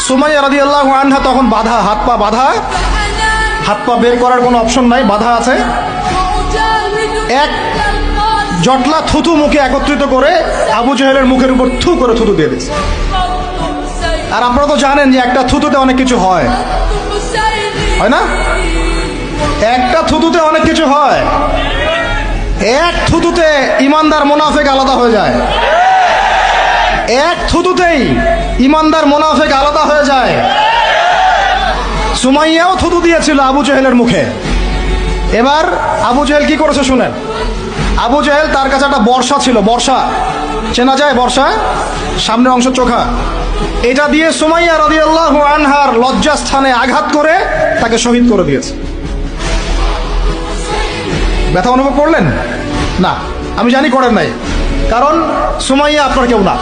সুমাইয়া রাদিয়াল্লাহু আনহা তখন বাধা, হাত পা বাধা, হাত পা বের করার কোনো অপশন নাই, বাধা আছে। এক জটলা থুতু মুখে একত্রিত করে আবু জেহেলের মুখের উপর থু করে থুতু দিয়ে দিয়েছে। আর আপনারা তো জানেন যে একটা থুতুতে অনেক কিছু হয়, হয় না? একটা থুতুতে অনেক কিছু হয়। এক থুতুতে ইমানদার মুনাফিক আলাদা হয়ে যায়। এক থুতুতেই ইমানদার মুনাফিক আলাদা হয়ে যায়। সুমাইয়াও থুতু দিয়েছিল আবু জেহেলের মুখে। এবার আবু জেহেল কি করেছে শুনেন। আবু জেহেল, তার কাছে একটা বর্ষা ছিল, বর্ষা চেনা যায়, বর্ষা সামনের অংশ চোখা, এটা দিয়ে সুমাইয়া রাদিয়াল্লাহু আনহার লজ্জাস্থানে আঘাত করে তাকে শহীদ করে দিয়েছে। ব্যথা অনুভব করলেন না? আমি জানি করেন নাই, কারণ সুমাইয়া আপনার কেউ না।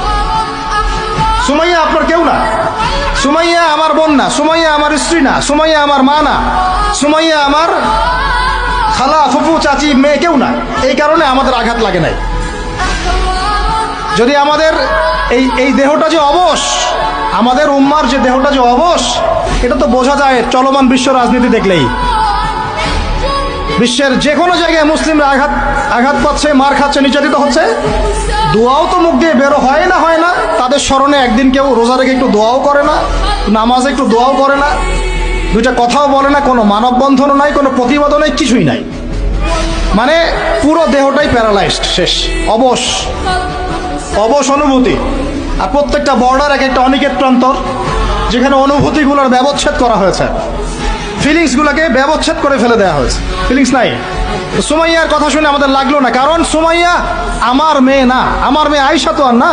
সুমাইয়া আপনার কেউ না। সুমাইয়া আমার বোন না, সুমাইয়া আমার স্ত্রী না, সুমাইয়া আমার মা না, সুমাইয়া আমার খালা, ফুফু, চাচি, মেয়ে কেউ না। এই কারণে আমাদের আঘাত লাগে নাই। যদি আমাদের এই দেহটা যে অবশ, আমাদের উম্মার যে দেহটা যে অবশ, এটা তো বোঝা যায় চলমান বিশ্ব রাজনীতি দেখলেই। বিশ্বের যে কোনো জায়গায় মুসলিমরা আঘাত পাচ্ছে, মার খাচ্ছে, নির্যাতিত হচ্ছে। দোয়াও তো মুখ দিয়ে বেরো হয় না, হয় না? তাদের স্মরণে একদিন কেউ রোজা রেখে একটু দোয়াও করে না, নামাজে একটু দোয়াও করে না, দুইটা কথাও বলে না, কোনো মানববন্ধনও নাই, কোনো প্রতিবাদও নাই, কিছুই নাই। মানে পুরো দেহটাই প্যারালাইজড, শেষ, অবশ, অবশ অনুভূতি। আর প্রত্যেকটা বর্ডার এক একটা অনিকেত প্রান্তর, যেখানে অনুভূতিগুলোর ব্যবচ্ছেদ করা হয়েছে, ফিলিংসগুলোকে ব্যবচ্ছেদ করে ফেলে দেওয়া হয়েছে, ফিলিংস নাই। সুমাইয়ার কথা শুনে আমাদের লাগলো না, কারণ সুমাইয়া আমার মেয়ে না, আমার মেয়ে আয়েশা তো আর না।